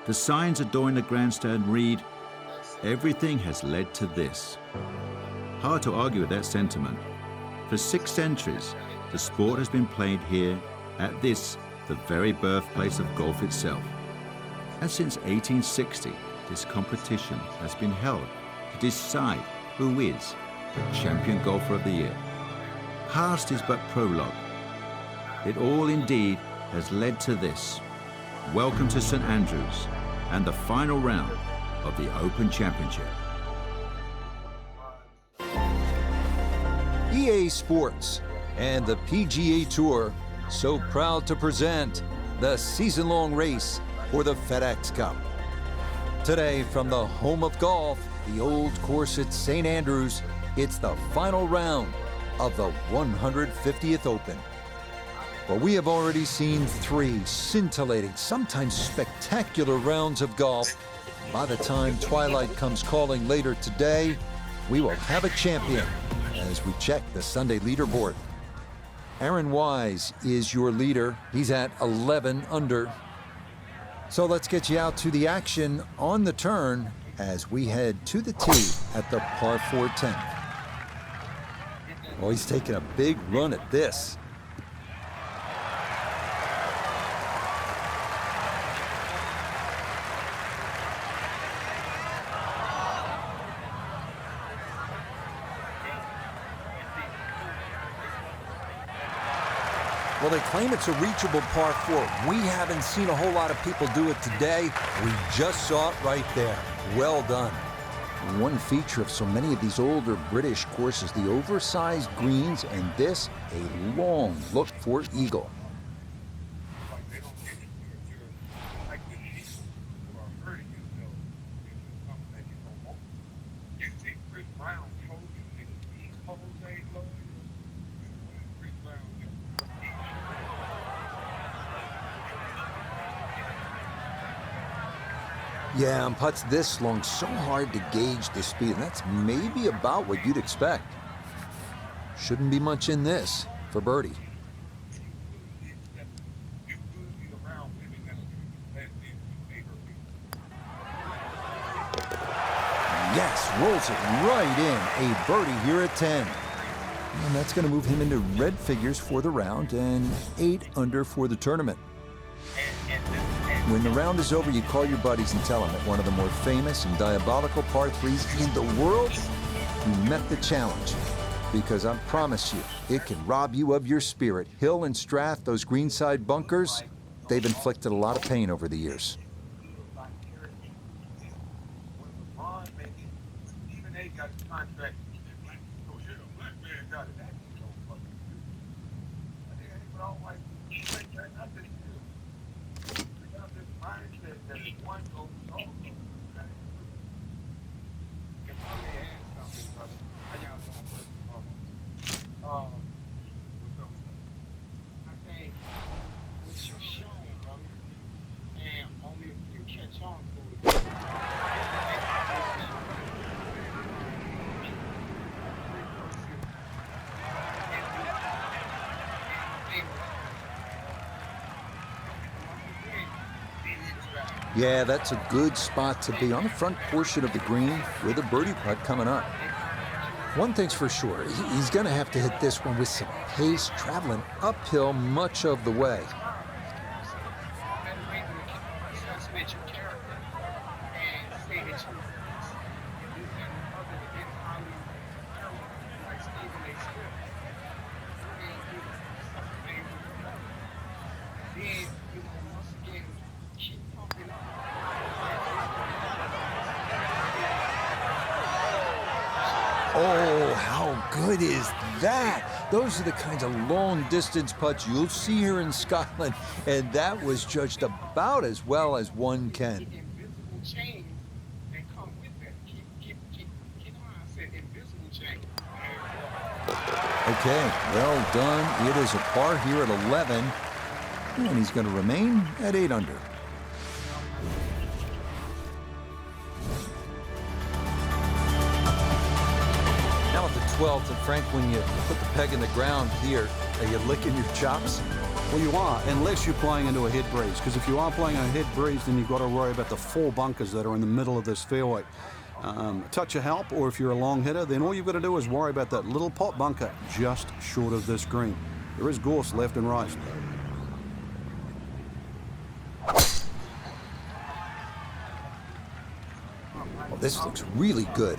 The signs adorning the grandstand read, "Everything has led to this." Hard to argue with that sentiment. For 6 centuries, the sport has been played here at this, the very birthplace of golf itself. And since 1860, this competition has been held to decide who is the champion golfer of the year. Past is but prologue. It all indeed has led to this. Welcome to St Andrews and the final round of the Open Championship. EA Sports and the PGA Tour so proud to present the season-long race for the FedEx Cup. Today, from the home of golf, the old course at St Andrews, it's the final round of the 150th Open. But we have already seen 3 scintillating, sometimes spectacular rounds of golf. By the time twilight comes calling later today, we will have a champion as we check the Sunday leaderboard. Aaron Wise is your leader. He's at 11 under. So let's get you out to the action on the turn as we head to the tee at the par 4 10th. Oh, he's taking a big run at this. Well, they claim it's a reachable par 4. We haven't seen a whole lot of people do it today. We just saw it right there. Well done. One feature of so many of these older British courses, the oversized greens, and this, a long look for eagle. Yeah, and putts this long, so hard to gauge the speed. And that's maybe about what you'd expect. Shouldn't be much in this for birdie. Yes, rolls it right in. A birdie here at 10. And that's going to move him into red figures for the round and 8 under for the tournament. When the round is over, you call your buddies and tell them that one of the more famous and diabolical par 3s in the world, you met the challenge. Because I promise you, it can rob you of your spirit. Hill and Strath, those greenside bunkers, they've inflicted a lot of pain over the years. Yeah, that's a good spot to be on the front portion of the green with a birdie putt coming up. One thing's for sure, he's going to have to hit this one with some pace, traveling uphill much of the way. Oh, how good is that? Those are the kinds of long-distance putts you'll see here in Scotland, and that was judged about as well as one can. Okay, well done. It is a par here at 11, and he's going to remain at 8 under. 12th, and Frank, when you put the peg in the ground here, are you licking your chops? Well, you are, unless you're playing into a head breeze, because if you are playing a head breeze, then you've got to worry about the 4 bunkers that are in the middle of this fairway. A touch of help, or if you're a long hitter, then all you've got to do is worry about that little pot bunker just short of this green. There is gorse left and right. Well, this looks really good.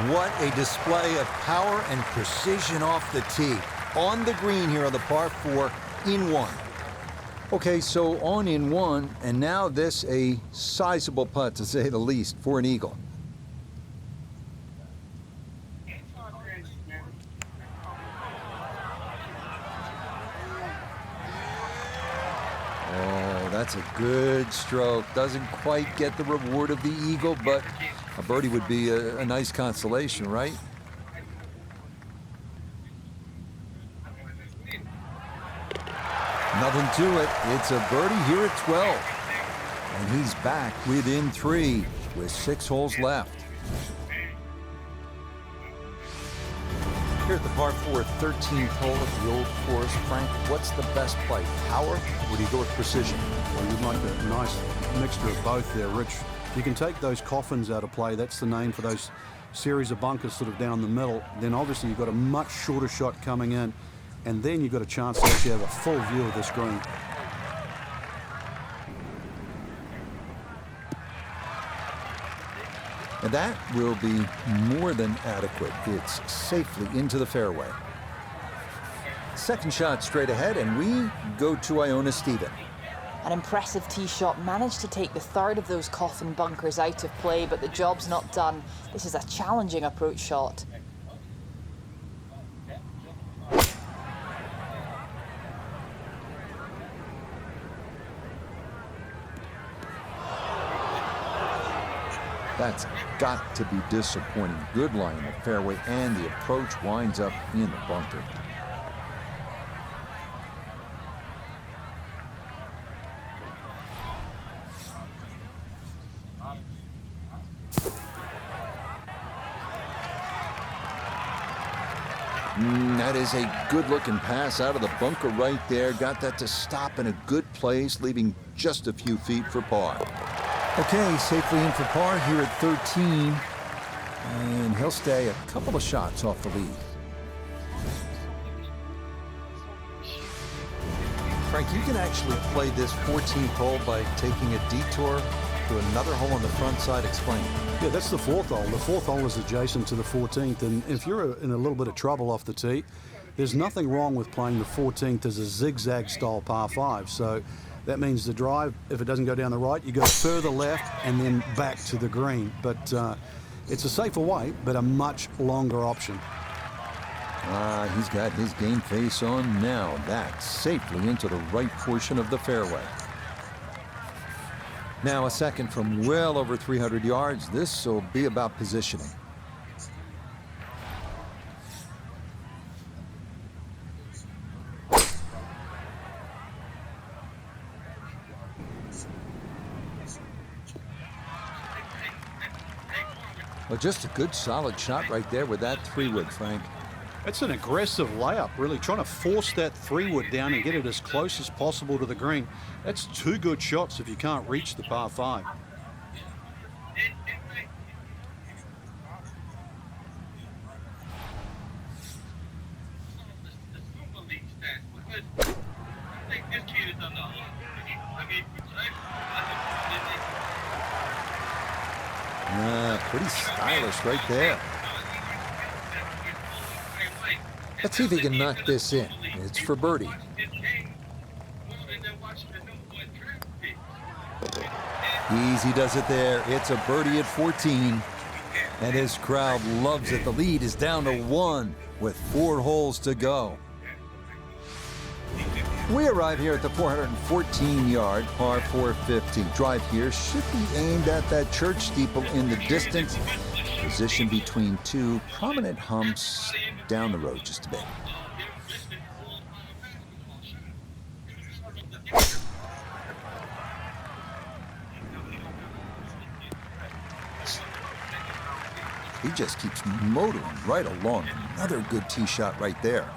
What a display of power and precision off the tee. On the green here on the par 4, in 1. Okay, so on in 1, and now this a sizable putt, to say the least, for an eagle. Oh, that's a good stroke. Doesn't quite get the reward of the eagle, but a birdie would be a nice consolation, right? Nothing to it. It's a birdie here at 12. And he's back within 3 with 6 holes left. Here at the par 4, 13th hole at the Old Course. Frank, what's the best play? Power, or do you go with precision? Well, you'd like a nice mixture of both there, Rich. You can take those coffins out of play. That's the name for those series of bunkers sort of down the middle. Then obviously you've got a much shorter shot coming in, and then you've got a chance to actually have a full view of this green. And that will be more than adequate. It's safely into the fairway. Second shot straight ahead, and we go to Iona Stephen. An impressive tee shot, managed to take the third of those coffin bunkers out of play, but the job's not done. This is a challenging approach shot. That's got to be disappointing. Good line in the fairway, and the approach winds up in the bunker. That is a good-looking pass out of the bunker right there. Got that to stop in a good place, leaving just a few feet for par. Okay, safely in for par here at 13. And he'll stay a couple of shots off the lead. Frank, you can actually play this 14th hole by taking a detour to another hole on the front side. Explain. Yeah, that's the 4th hole. The 4th hole is adjacent to the 14th, and if you're in a little bit of trouble off the tee, there's nothing wrong with playing the 14th as a zigzag style par 5. So that means the drive, if it doesn't go down the right, you go further left and then back to the green. But it's a safer way, but a much longer option. He's got his game face on now. That's safely into the right portion of the fairway. Now a second from well over 300 yards. This will be about positioning. Well, just a good solid shot right there with that 3-wood, Frank. It's an aggressive layup, really, trying to force that 3-wood down and get it as close as possible to the green. That's 2 good shots if you can't reach the par 5. Pretty stylish right there. Let's see if he can knock this in. It's for birdie. Easy does it there. It's a birdie at 14. And his crowd loves it. The lead is down to 1 with 4 holes to go. We arrive here at the 414-yard par 450. Drive here should be aimed at that church steeple in the distance. Position between 2 prominent humps down the road just a bit. He just keeps motoring right along. Another good tee shot right there.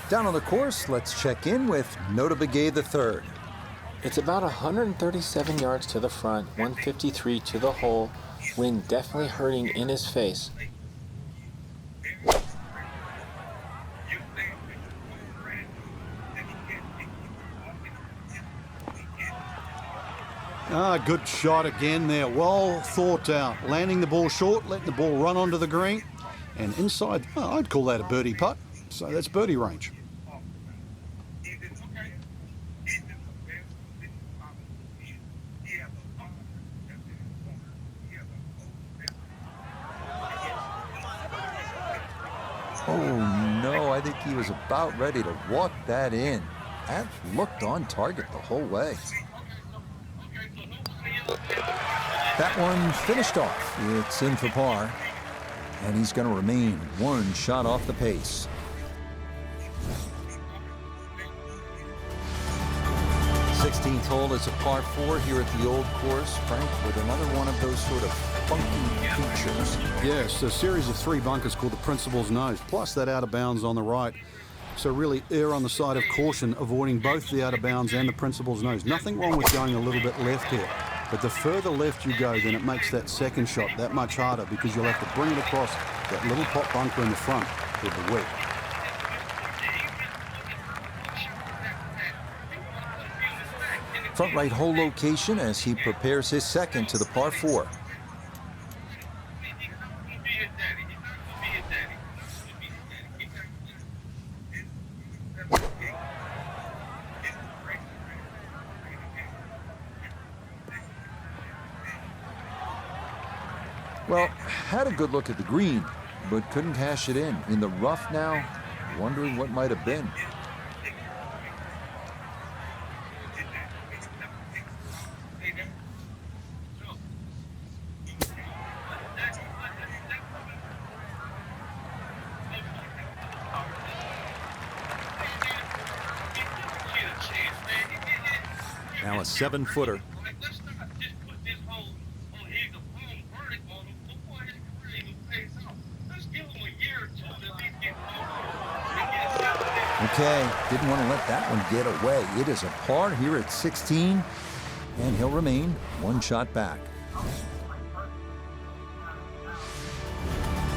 Down on the course, let's check in with Notah Begay III. It's about 137 yards to the front, 153 to the hole. Wind definitely hurting in his face. Good shot again there. Well thought out. Landing the ball short, letting the ball run onto the green. And inside, I'd call that a birdie putt. So that's birdie range. Oh no, I think he was about ready to walk that in. That looked on target the whole way. That one finished off. It's in for par. And he's going to remain one shot off the pace. 16th hole is a par 4 here at the old course. Frank, with another one of those sort of funky features. Yes, a series of 3 bunkers called the Principal's Nose, plus that out of bounds on the right. So really err on the side of caution, avoiding both the out of bounds and the Principal's Nose. Nothing wrong with going a little bit left here. But the further left you go, then it makes that second shot that much harder because you'll have to bring it across that little pot bunker in the front with the wedge. Front right hole location as he prepares his second to the par 4. Well, had a good look at the green, but couldn't cash it in. In the rough now, wondering what might have been. Now a 7-footer. Okay, didn't want to let that one get away. It is a par here at 16, and he'll remain one shot back.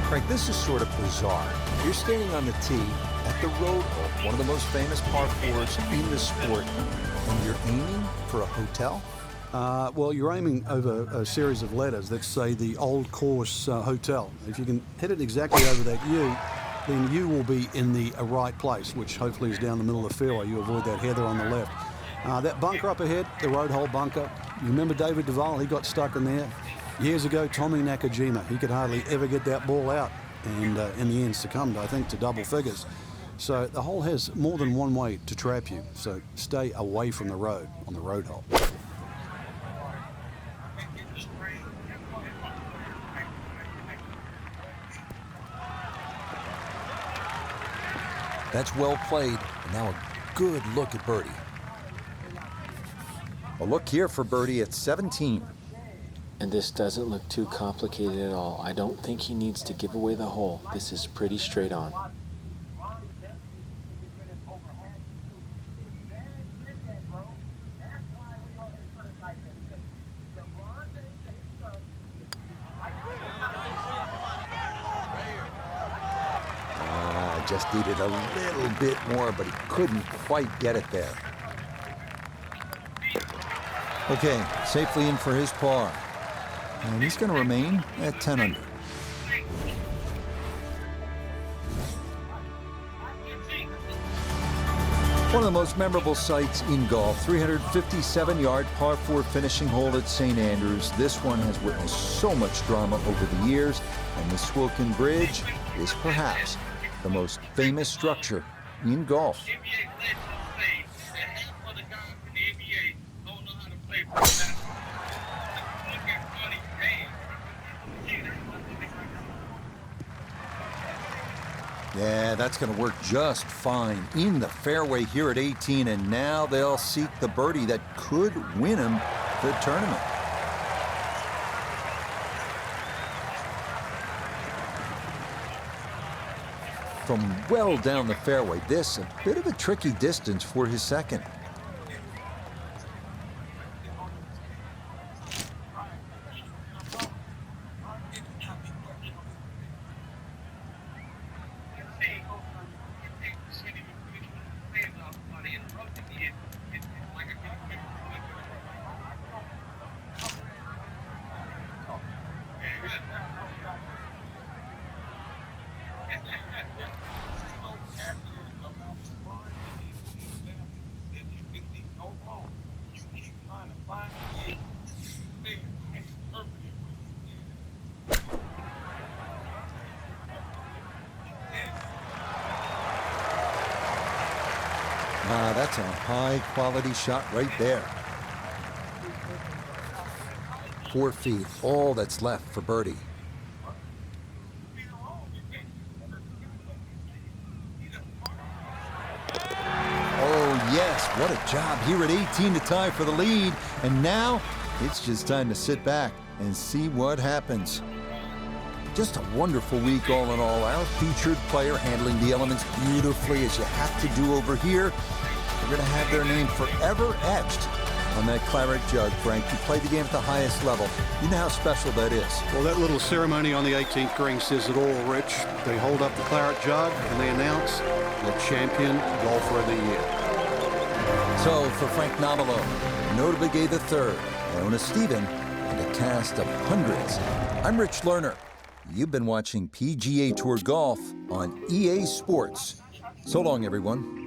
Frank, this is sort of bizarre. You're standing on the tee at the Road Hole, one of the most famous par 4s in the sport, and you're aiming for a hotel? Well, you're aiming over a series of letters that say the Old Course Hotel. If you can hit it exactly over that U, then you will be in the right place, which hopefully is down the middle of the fairway. You avoid that heather on the left. That bunker up ahead, the Road Hole bunker, you remember David Duval? He got stuck in there. Years ago, Tommy Nakajima, he could hardly ever get that ball out, and in the end succumbed, I think, to double figures. So the hole has more than one way to trap you, so stay away from the road on the Road Hole. That's well played. And now a good look at birdie. A look here for birdie at 17. And this doesn't look too complicated at all. I don't think he needs to give away the hole. This is pretty straight on. Just needed a little bit more, but he couldn't quite get it there. Okay, safely in for his par. And he's going to remain at 10 under. One of the most memorable sights in golf, 357-yard par 4 finishing hole at St. Andrews. This one has witnessed so much drama over the years, and the Swilcan Bridge is perhaps the most famous structure in golf. Yeah, that's going to work just fine in the fairway here at 18, and now they'll seek the birdie that could win him the tournament. from well down the fairway. This a bit of a tricky distance for his second. That's a high-quality shot right there. 4 feet, all that's left for birdie. Oh, yes, what a job here at 18 to tie for the lead. And now it's just time to sit back and see what happens. Just a wonderful week all in all. Our featured player handling the elements beautifully, as you have to do over here. They're going to have their name forever etched on that claret jug, Frank. You played the game at the highest level. You know how special that is. Well, that little ceremony on the 18th green says it all, Rich. They hold up the claret jug and they announce the champion golfer of the year. So for Frank Nobilo, Notable Gay III, Iona Stephen, and a cast of hundreds, I'm Rich Lerner. You've been watching PGA Tour Golf on EA Sports. So long, everyone.